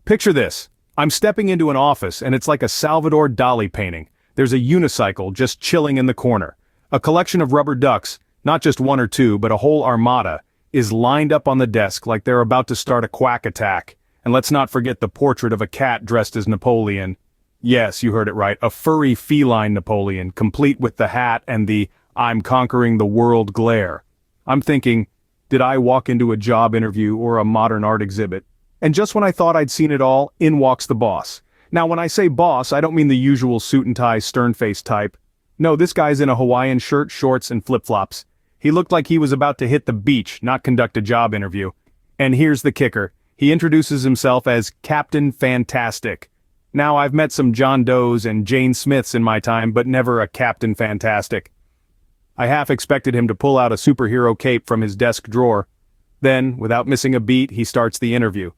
Picture this. I'm stepping into an office and it's like a Salvador Dali painting. There's a unicycle just chilling in the corner. A collection of rubber ducks, not just one or two but a whole armada, is lined up on the desk like they're about to start a quack attack. And let's not forget the portrait of a cat dressed as Napoleon. Yes, you heard it right, a furry feline Napoleon, complete with the hat and the "I'm conquering the world" glare. I'm thinking, did I walk into a job interview or a modern art exhibit? And just when I thought I'd seen it all, in walks the boss. Now when I say boss, I don't mean the usual suit and tie stern-faced type. No, this guy's in a Hawaiian shirt, shorts, and flip-flops. He looked like he was about to hit the beach, not conduct a job interview. And here's the kicker. He introduces himself as Captain Fantastic. Now I've met some John Does and Jane Smiths in my time, but never a Captain Fantastic. I half expected him to pull out a superhero cape from his desk drawer. Then, without missing a beat, he starts the interview.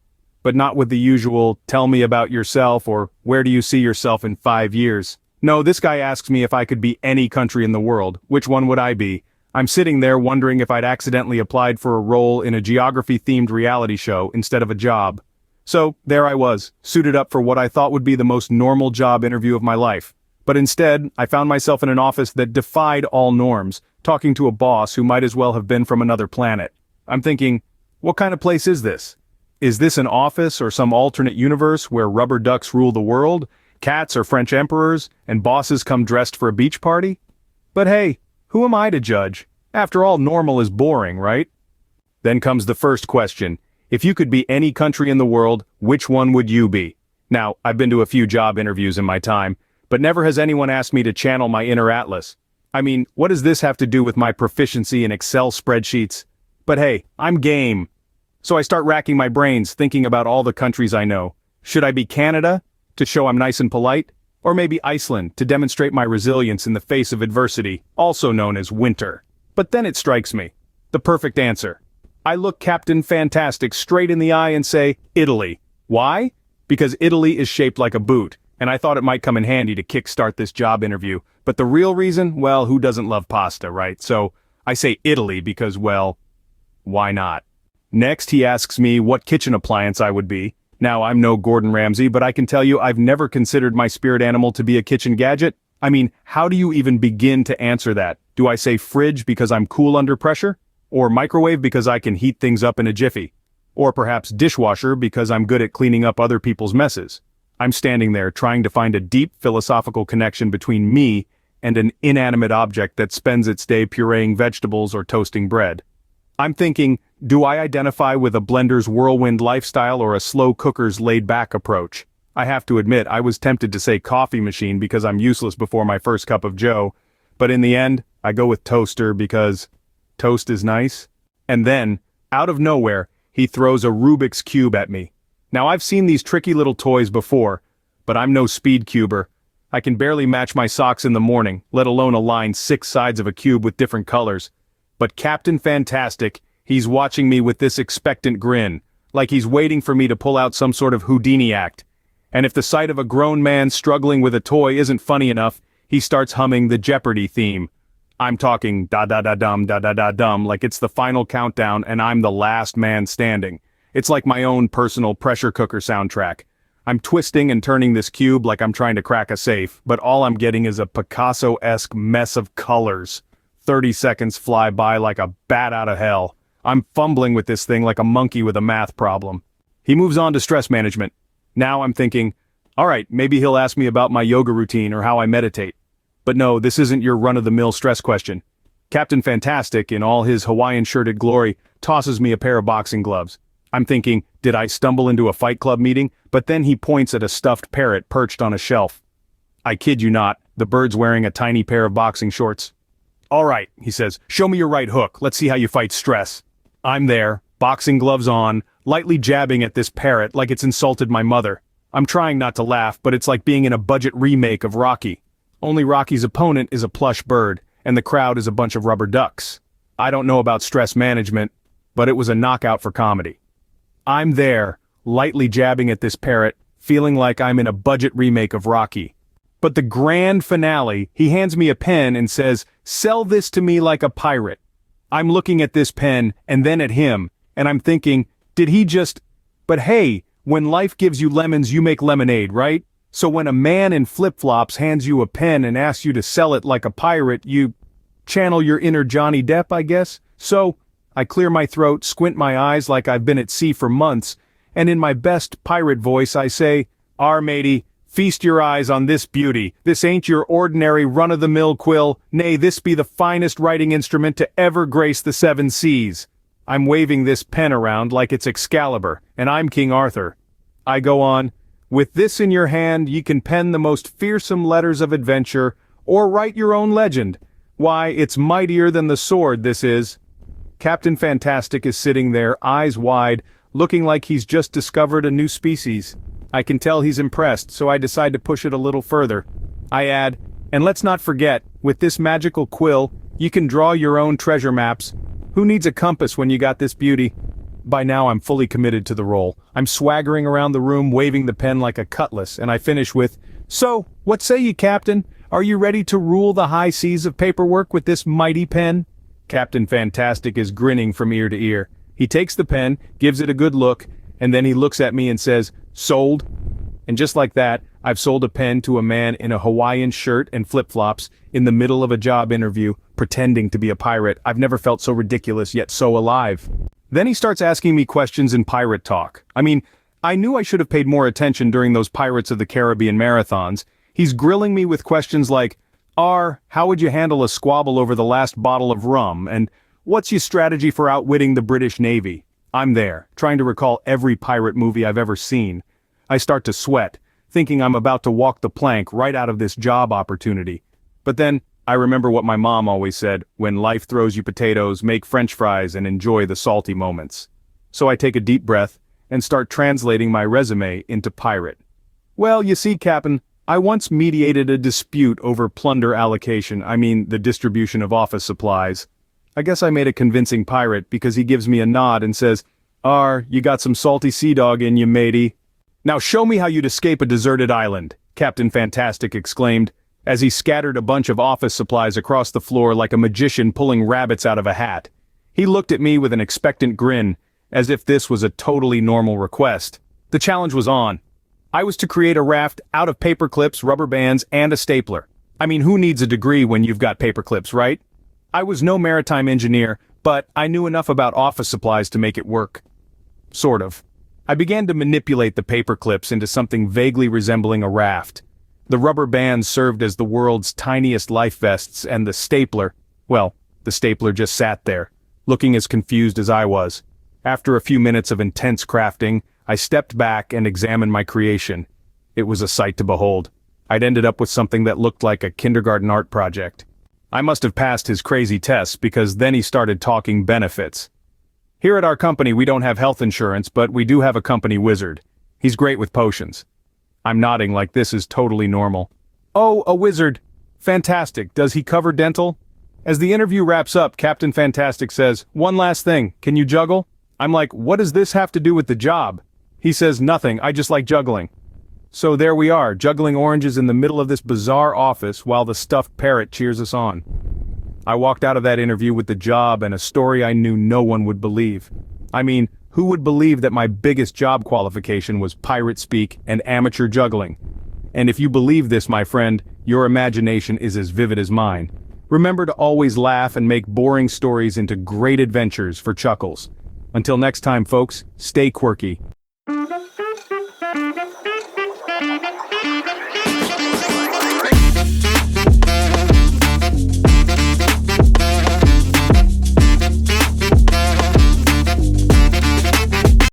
But not with the usual, "Tell me about yourself," or "Where do you see yourself in 5 years?" No, this guy asks me if I could be any country in the world. Which one would I be? I'm sitting there wondering if I'd accidentally applied for a role in a geography-themed reality show instead of a job. So, there I was, suited up for what I thought would be the most normal job interview of my life. But instead, I found myself in an office that defied all norms, talking to a boss who might as well have been from another planet. I'm thinking, what kind of place is this? Is this an office or some alternate universe where rubber ducks rule the world, cats are French emperors, and bosses come dressed for a beach party? But hey, who am I to judge? After all, normal is boring, right? Then comes the first question. If you could be any country in the world, which one would you be? Now, I've been to a few job interviews in my time, but never has anyone asked me to channel my inner Atlas. I mean, what does this have to do with my proficiency in Excel spreadsheets? But hey, I'm game. So I start racking my brains thinking about all the countries I know. Should I be Canada, to show I'm nice and polite? Or maybe Iceland, to demonstrate my resilience in the face of adversity, also known as winter? But then it strikes me. The perfect answer. I look Captain Fantastic straight in the eye and say, Italy. Why? Because Italy is shaped like a boot, and I thought it might come in handy to kickstart this job interview. But the real reason? Well, who doesn't love pasta, right? So I say Italy because, well, why not? Next, he asks me what kitchen appliance I would be. Now, I'm no Gordon Ramsay, but I can tell you I've never considered my spirit animal to be a kitchen gadget. I mean, how do you even begin to answer that? Do I say fridge because I'm cool under pressure? Or microwave because I can heat things up in a jiffy? Or perhaps dishwasher because I'm good at cleaning up other people's messes? I'm standing there trying to find a deep philosophical connection between me and an inanimate object that spends its day pureeing vegetables or toasting bread. I'm thinking, do I identify with a blender's whirlwind lifestyle or a slow cooker's laid-back approach? I have to admit, I was tempted to say coffee machine because I'm useless before my first cup of joe, but in the end, I go with toaster because toast is nice. And then, out of nowhere, he throws a Rubik's Cube at me. Now I've seen these tricky little toys before, but I'm no speed cuber. I can barely match my socks in the morning, let alone align 6 sides of a cube with different colors. But Captain Fantastic, he's watching me with this expectant grin, like he's waiting for me to pull out some sort of Houdini act. And if the sight of a grown man struggling with a toy isn't funny enough, he starts humming the Jeopardy theme. I'm talking da-da-da-dum, like it's the final countdown and I'm the last man standing. It's like my own personal pressure cooker soundtrack. I'm twisting and turning this cube like I'm trying to crack a safe, but all I'm getting is a Picasso-esque mess of colors. 30 seconds fly by like a bat out of hell. I'm fumbling with this thing like a monkey with a math problem. He moves on to stress management. Now I'm thinking, alright, maybe he'll ask me about my yoga routine or how I meditate. But no, this isn't your run-of-the-mill stress question. Captain Fantastic, in all his Hawaiian-shirted glory, tosses me a pair of boxing gloves. I'm thinking, did I stumble into a fight club meeting? But then he points at a stuffed parrot perched on a shelf. I kid you not, the bird's wearing a tiny pair of boxing shorts. Alright, he says, show me your right hook, let's see how you fight stress. I'm there, boxing gloves on, lightly jabbing at this parrot like it's insulted my mother. I'm trying not to laugh, but it's like being in a budget remake of Rocky. Only Rocky's opponent is a plush bird, and the crowd is a bunch of rubber ducks. I don't know about stress management, but it was a knockout for comedy. I'm there, lightly jabbing at this parrot, feeling like I'm in a budget remake of Rocky. But the grand finale, he hands me a pen and says, "Sell this to me like a pirate." I'm looking at this pen and then at him, and I'm thinking, did he just... But hey, when life gives you lemons, you make lemonade, right? So when a man in flip-flops hands you a pen and asks you to sell it like a pirate, you channel your inner Johnny Depp, I guess? So I clear my throat, squint my eyes like I've been at sea for months, and in my best pirate voice I say, matey, feast your eyes on this beauty. This ain't your ordinary run-of-the-mill quill, nay, this be the finest writing instrument to ever grace the seven seas. I'm waving this pen around like it's Excalibur, and I'm King Arthur. I go on, with this in your hand ye can pen the most fearsome letters of adventure, or write your own legend. Why, it's mightier than the sword, this is. Captain Fantastic is sitting there, eyes wide, looking like he's just discovered a new species. I can tell he's impressed, so I decide to push it a little further. I add, and let's not forget, with this magical quill, you can draw your own treasure maps. Who needs a compass when you got this beauty? By now I'm fully committed to the role. I'm swaggering around the room, waving the pen like a cutlass, and I finish with, "So, what say ye, Captain? Are you ready to rule the high seas of paperwork with this mighty pen?" Captain Fantastic is grinning from ear to ear. He takes the pen, gives it a good look, and then he looks at me and says, "Sold." And just like that, I've sold a pen to a man in a Hawaiian shirt and flip-flops in the middle of a job interview, pretending to be a pirate. I've never felt so ridiculous yet so alive. Then he starts asking me questions in pirate talk. I mean, I knew I should have paid more attention during those Pirates of the Caribbean marathons. He's grilling me with questions like, how would you handle a squabble over the last bottle of rum? And what's your strategy for outwitting the British Navy? I'm there, trying to recall every pirate movie I've ever seen. I start to sweat, thinking I'm about to walk the plank right out of this job opportunity. But then, I remember what my mom always said, when life throws you potatoes, make French fries and enjoy the salty moments. So I take a deep breath and start translating my resume into pirate. Well, you see, Captain, I once mediated a dispute over plunder allocation, the distribution of office supplies. I guess I made a convincing pirate because he gives me a nod and says, you got some salty sea dog in you, matey." "Now show me how you'd escape a deserted island," Captain Fantastic exclaimed, as he scattered a bunch of office supplies across the floor like a magician pulling rabbits out of a hat. He looked at me with an expectant grin, as if this was a totally normal request. The challenge was on. I was to create a raft out of paper clips, rubber bands, and a stapler. Who needs a degree when you've got paper clips, right? I was no maritime engineer, but I knew enough about office supplies to make it work. Sort of. I began to manipulate the paper clips into something vaguely resembling a raft. The rubber bands served as the world's tiniest life vests, and the stapler just sat there, looking as confused as I was. After a few minutes of intense crafting, I stepped back and examined my creation. It was a sight to behold. I'd ended up with something that looked like a kindergarten art project. I must have passed his crazy tests because then he started talking benefits. "Here at our company we don't have health insurance, but we do have a company wizard. He's great with potions." I'm nodding like this is totally normal. "Oh, a wizard. Fantastic. Does he cover dental?" As the interview wraps up, Captain Fantastic says, "One last thing, can you juggle?" I'm like, "What does this have to do with the job?" He says, "Nothing, I just like juggling." So there we are, juggling oranges in the middle of this bizarre office while the stuffed parrot cheers us on. I walked out of that interview with the job and a story I knew no one would believe. Who would believe that my biggest job qualification was pirate speak and amateur juggling? And if you believe this, my friend, your imagination is as vivid as mine. Remember to always laugh and make boring stories into great adventures for chuckles. Until next time, folks, stay quirky.